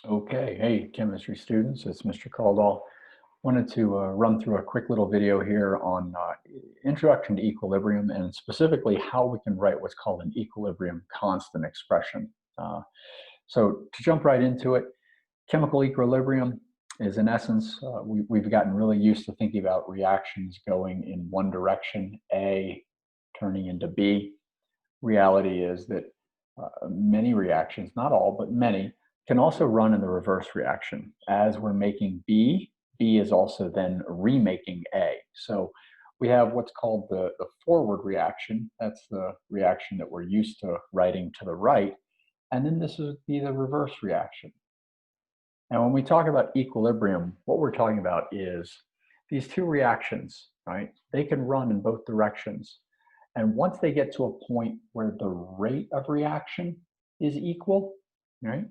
Okay, hey, chemistry students, it's Mr. Caldwell. Wanted to run through a quick little video here on introduction to equilibrium and specifically how we can write what's called an equilibrium constant expression. Uh, so to jump right into it, chemical equilibrium is in essence, we've gotten really used to thinking about reactions going in one direction, A turning into B. Reality is that many reactions, not all, but many, can also run in the reverse reaction. As we're making B, B is also then remaking A. So we have what's called the forward reaction. That's the reaction that we're used to writing to the right. And then this would be the reverse reaction. And when we talk about equilibrium, what we're talking about is these two reactions, right? They can run in both directions. And once they get to a point where the rate of reaction is equal, right?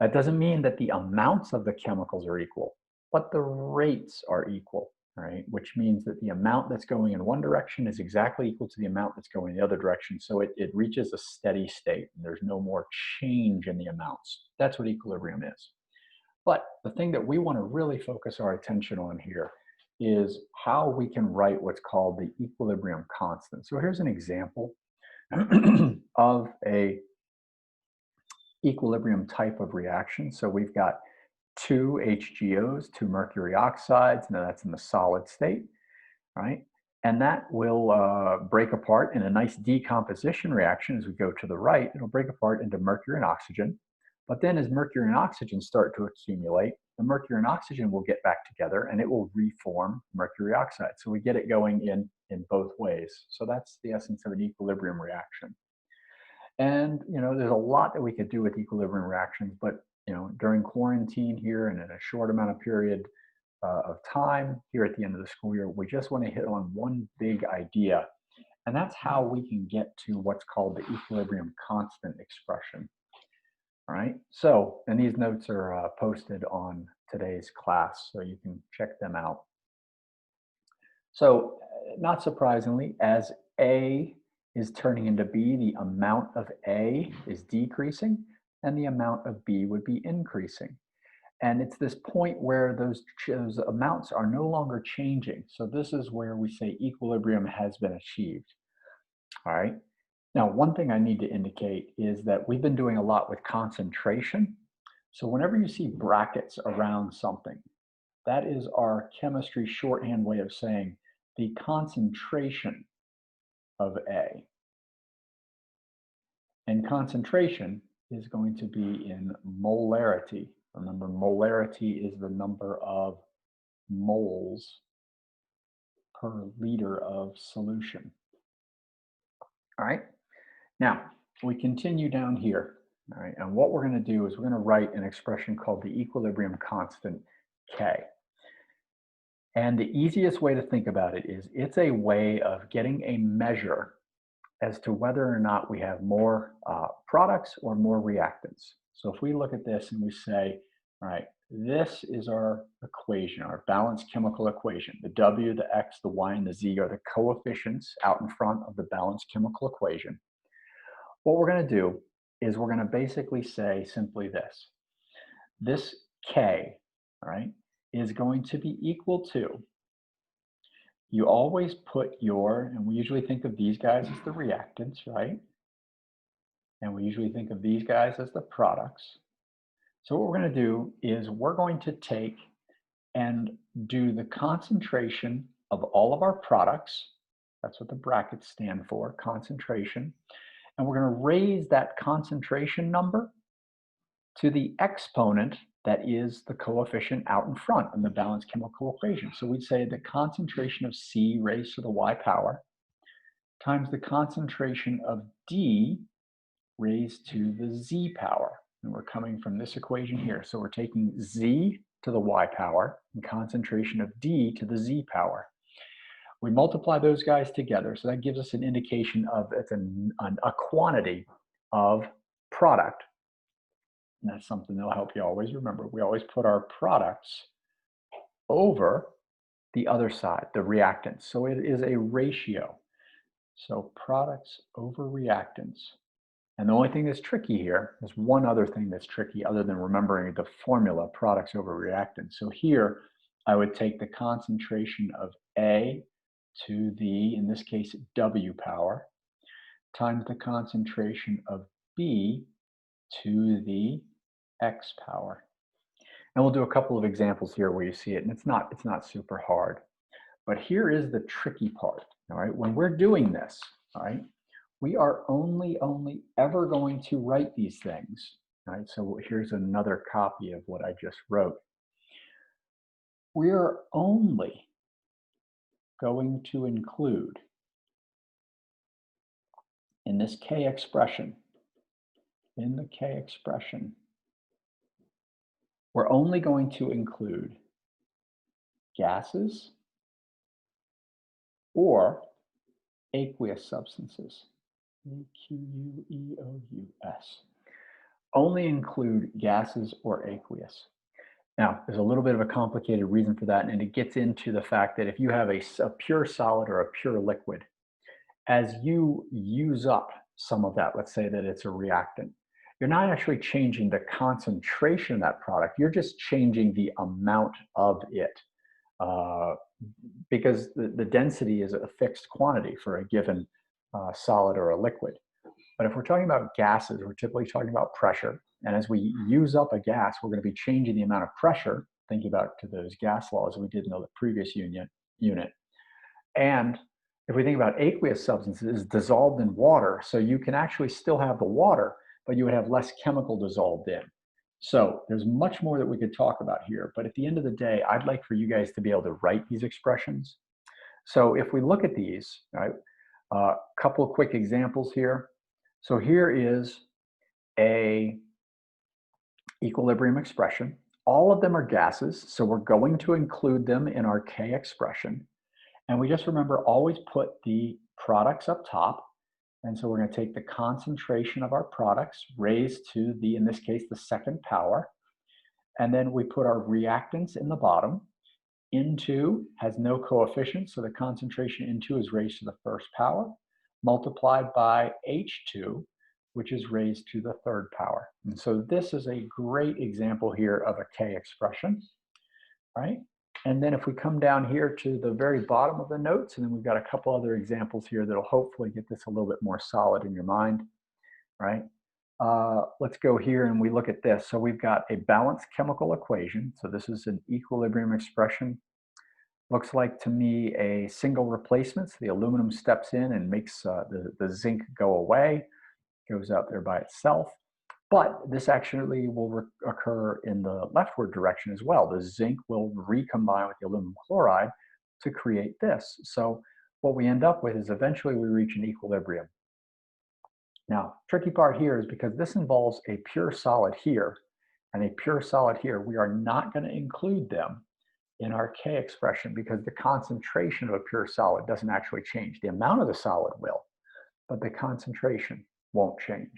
That doesn't mean that the amounts of the chemicals are equal, but the rates are equal, right? Which means that the amount that's going in one direction is exactly equal to the amount that's going in the other direction. So it reaches a steady state and there's no more change in the amounts. That's what equilibrium is. But the thing that we want to really focus our attention on here is how we can write what's called the equilibrium constant. So here's an example of a equilibrium type of reaction. So we've got two HGOs, two mercury oxides. Now that's in the solid state, right? And that will break apart in a nice decomposition reaction as we go to the right. It'll break apart into mercury and oxygen. But then as mercury and oxygen start to accumulate, the mercury and oxygen will get back together and it will reform mercury oxide. So we get it going in both ways. So that's the essence of an equilibrium reaction. And there's a lot that we could do with equilibrium reactions, but during quarantine here and in a short amount of period of time here at the end of the school year, we just want to hit on one big idea, and that's how we can get to what's called the equilibrium constant expression. All right. So, and these notes are posted on today's class, so you can check them out. So, not surprisingly, as A is turning into B, the amount of A is decreasing and the amount of B would be increasing. And it's this point where those amounts are no longer changing. So, this is where we say equilibrium has been achieved. All right. Now, one thing I need to indicate is that we've been doing a lot with concentration. So, whenever you see brackets around something, that is our chemistry shorthand way of saying the concentration of A. And concentration is going to be in molarity. Remember, molarity is the number of moles per liter of solution. All right. Now, we continue down here. All right. And what we're going to do is we're going to write an expression called the equilibrium constant K. And the easiest way to think about it is it's a way of getting a measure as to whether or not we have more products or more reactants. So if we look at this and we say, all right, this is our equation, our balanced chemical equation. The W, the X, the Y, and the Z are the coefficients out in front of the balanced chemical equation. What we're going to do is we're going to basically say simply this. This K, all right, is going to be equal to, you always put your, and we usually think of these guys as the reactants, right? And we usually think of these guys as the products. So what we're going to do is we're going to take and do the concentration of all of our products. That's what the brackets stand for, concentration. And we're going to raise that concentration number to the exponent that is the coefficient out in front in the balanced chemical equation. So we'd say the concentration of C raised to the Y power times the concentration of D raised to the Z power. And we're coming from this equation here. So we're taking Z to the Y power and concentration of D to the Z power. We multiply those guys together. So that gives us an indication of it's a quantity of product. And that's something that'll help you always remember. We always put our products over the other side, the reactants. So it is a ratio. So products over reactants. And the only thing that's tricky here, there's one other thing that's tricky other than remembering the formula, products over reactants. So here, I would take the concentration of A to the, in this case, W power, times the concentration of B to the X power. And we'll do a couple of examples here where you see it, and it's not super hard. But here is the tricky part, all right? When we're doing this, all right, we are only ever going to write these things, all right? So here's another copy of what I just wrote. We are only going to include in this K expression, we're only going to include gases or aqueous substances. Aqueous. Only include gases or aqueous. Now, there's a little bit of a complicated reason for that, and it gets into the fact that if you have a pure solid or a pure liquid, as you use up some of that, let's say that it's a reactant, you're not actually changing the concentration of that product, you're just changing the amount of it. Because the density is a fixed quantity for a given solid or a liquid. But if we're talking about gases, we're typically talking about pressure. And as we use up a gas, we're going to be changing the amount of pressure, thinking about to those gas laws we did in the previous unit. And if we think about aqueous substances, it's dissolved in water, so you can actually still have the water, but you would have less chemical dissolved in. So there's much more that we could talk about here, but at the end of the day, I'd like for you guys to be able to write these expressions. So if we look at these, right, a couple of quick examples here. So here is a equilibrium expression. All of them are gases, so we're going to include them in our K expression. And we just remember, always put the products up top. And so we're going to take the concentration of our products raised to the, in this case, the second power. And then we put our reactants in the bottom. N2 has no coefficient, so the concentration N2 is raised to the first power, multiplied by H2, which is raised to the third power. And so this is a great example here of a K expression, right? And then if we come down here to the very bottom of the notes, and then we've got a couple other examples here that'll hopefully get this a little bit more solid in your mind, right? Let's go here and we look at this. So we've got a balanced chemical equation. So this is an equilibrium expression. Looks like to me a single replacement. So the aluminum steps in and makes the zinc go away, goes out there by itself. But this actually will occur in the leftward direction as well. The zinc will recombine with the aluminum chloride to create this. So what we end up with is eventually we reach an equilibrium. Now, tricky part here is because this involves a pure solid here and a pure solid here, we are not going to include them in our K expression because the concentration of a pure solid doesn't actually change. The amount of the solid will, but the concentration won't change.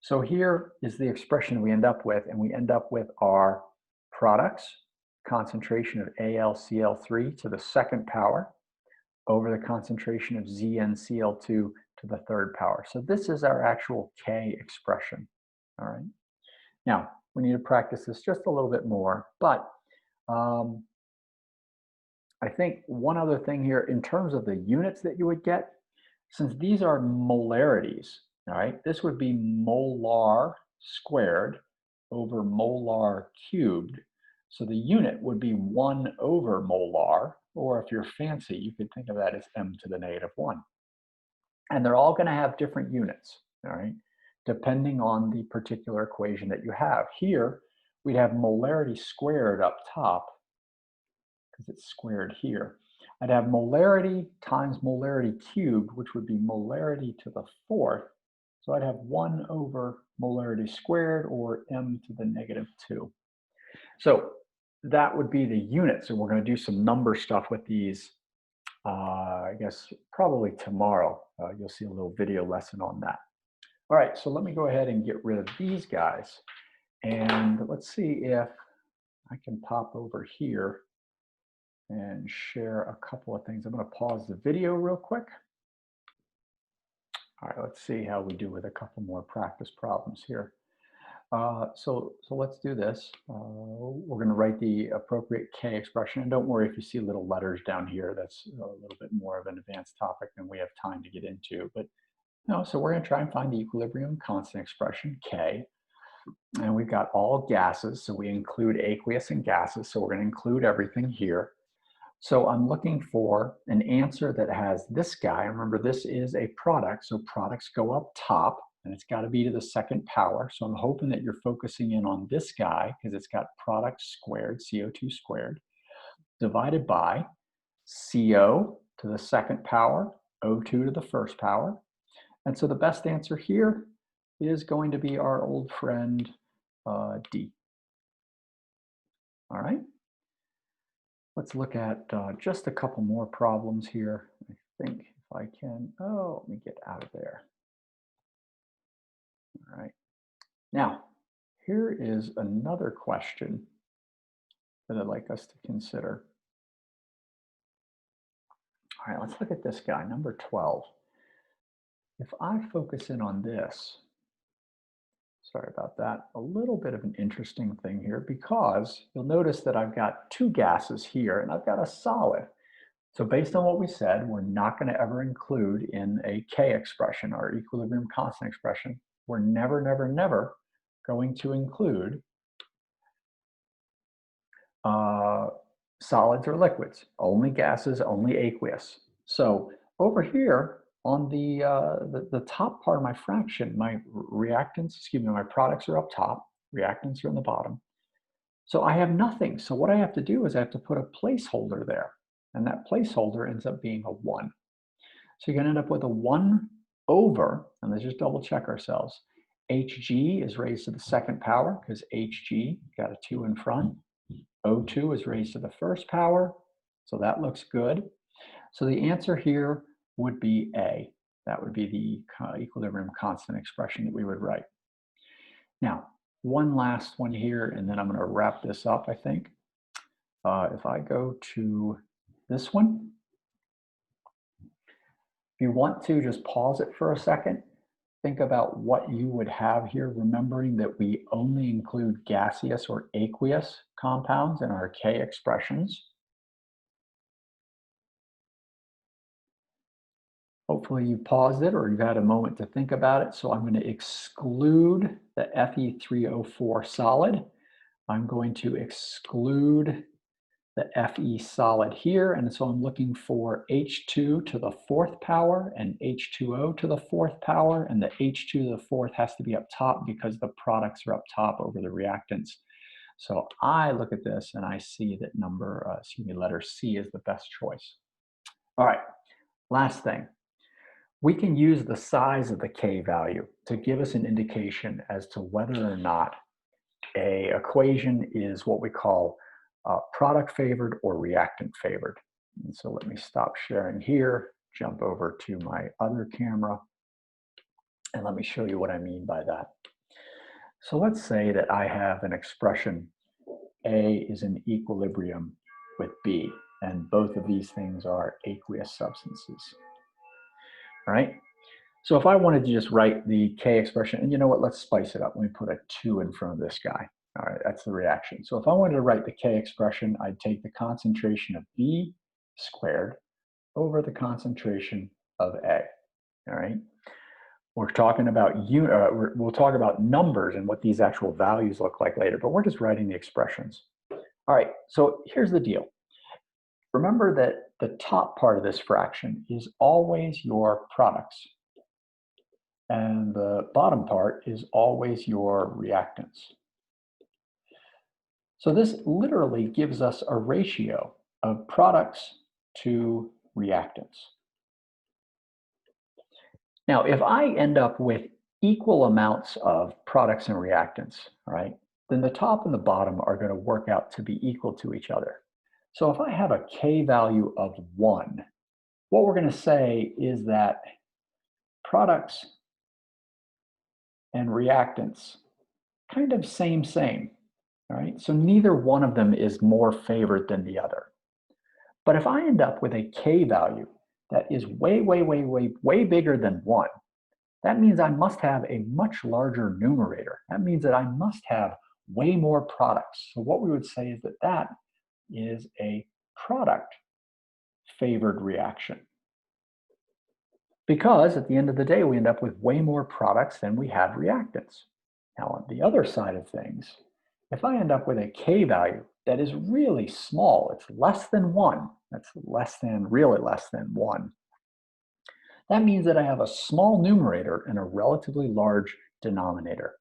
So here is the expression we end up with, and we end up with our products, concentration of AlCl3 to the second power over the concentration of ZnCl2 to the third power. So this is our actual K expression, all right? Now, we need to practice this just a little bit more, but I think one other thing here, in terms of the units that you would get, since these are molarities, all right, this would be molar squared over molar cubed. So the unit would be 1 over molar, or if you're fancy, you could think of that as m to the negative 1. And they're all going to have different units, all right, depending on the particular equation that you have. Here, we'd have molarity squared up top, because it's squared here. I'd have molarity times molarity cubed, which would be molarity to the fourth. So I'd have 1 over molarity squared, or m to the negative 2. So that would be the units. And we're going to do some number stuff with these, I guess, probably tomorrow. You'll see a little video lesson on that. All right, so let me go ahead and get rid of these guys. And let's see if I can pop over here and share a couple of things. I'm going to pause the video real quick. All right, let's see how we do with a couple more practice problems here. So let's do this. We're going to write the appropriate K expression. And don't worry if you see little letters down here. That's a little bit more of an advanced topic than we have time to get into. But no, so we're going to try and find the equilibrium constant expression, K. And we've got all gases, so we include aqueous and gases. So we're going to include everything here. So I'm looking for an answer that has this guy. Remember, this is a product, so products go up top, and it's got to be to the second power. So I'm hoping that you're focusing in on this guy because it's got product squared, CO2 squared, divided by CO to the second power, O2 to the first power. And so the best answer here is going to be our old friend D. All right. Let's look at just a couple more problems here. I think if I can, oh, let me get out of there. All right. Now, here is another question that I'd like us to consider. All right, let's look at this guy, number 12. If I focus in on this, sorry about that, a little bit of an interesting thing here because you'll notice that I've got two gases here and I've got a solid. So based on what we said, we're not going to ever include in a K expression, our equilibrium constant expression, we're never, never, never going to include solids or liquids, only gases, only aqueous. So over here on the top part of my fraction, my reactants, excuse me, my products are up top, reactants are in the bottom. So I have nothing. So what I have to do is I have to put a placeholder there. And that placeholder ends up being a 1. So you're going to end up with a 1 over, and let's just double check ourselves. Hg is raised to the second power because Hg got a 2 in front. O2 is raised to the first power, so that looks good. So the answer here would be A. That would be the equilibrium constant expression that we would write. Now, one last one here, and then I'm going to wrap this up, I think. If I go to this one, if you want to just pause it for a second, think about what you would have here, remembering that we only include gaseous or aqueous compounds in our K expressions. Hopefully you paused it or you've had a moment to think about it. So I'm going to exclude the Fe3O4 solid. I'm going to exclude the Fe solid here. And so I'm looking for H2 to the fourth power and H2O to the fourth power. And the H2 to the fourth has to be up top because the products are up top over the reactants. So I look at this and I see that letter C is the best choice. All right, last thing. We can use the size of the K value to give us an indication as to whether or not an equation is what we call product favored or reactant favored. And so let me stop sharing here, jump over to my other camera, and let me show you what I mean by that. So let's say that I have an expression, A is in equilibrium with B, and both of these things are aqueous substances. All right. So if I wanted to just write the K expression, and you know what, let's spice it up. Let me put a 2 in front of this guy. All right, that's the reaction. So if I wanted to write the K expression, I'd take the concentration of B squared over the concentration of A. All right. We're talking about, we'll talk about numbers and what these actual values look like later, but we're just writing the expressions. All right, so here's the deal. Remember that the top part of this fraction is always your products. And the bottom part is always your reactants. So this literally gives us a ratio of products to reactants. Now, if I end up with equal amounts of products and reactants, all right, then the top and the bottom are going to work out to be equal to each other. So if I have a K value of 1, what we're going to say is that products and reactants kind of same, all right? So neither one of them is more favored than the other. But if I end up with a K value that is way, way, way, way, way bigger than 1, that means I must have a much larger numerator. That means that I must have way more products. So what we would say is that that is a product favored reaction. Because at the end of the day, we end up with way more products than we have reactants. Now, on the other side of things, if I end up with a K value that is really small, it's less than 1, that's really less than 1, that means that I have a small numerator and a relatively large denominator.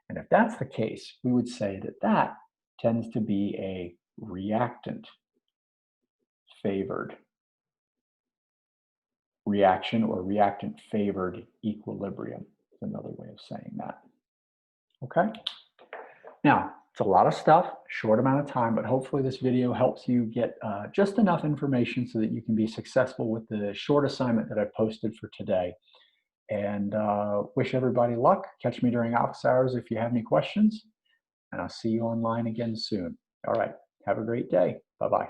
And if that's the case, we would say that that tends to be a reactant favored reaction, or reactant favored equilibrium is another way of saying that. Okay? Now, it's a lot of stuff, short amount of time, but hopefully this video helps you get just enough information so that you can be successful with the short assignment that I posted for today. And wish everybody luck. Catch me during office hours if you have any questions, and I'll see you online again soon. All right, have a great day. Bye-bye.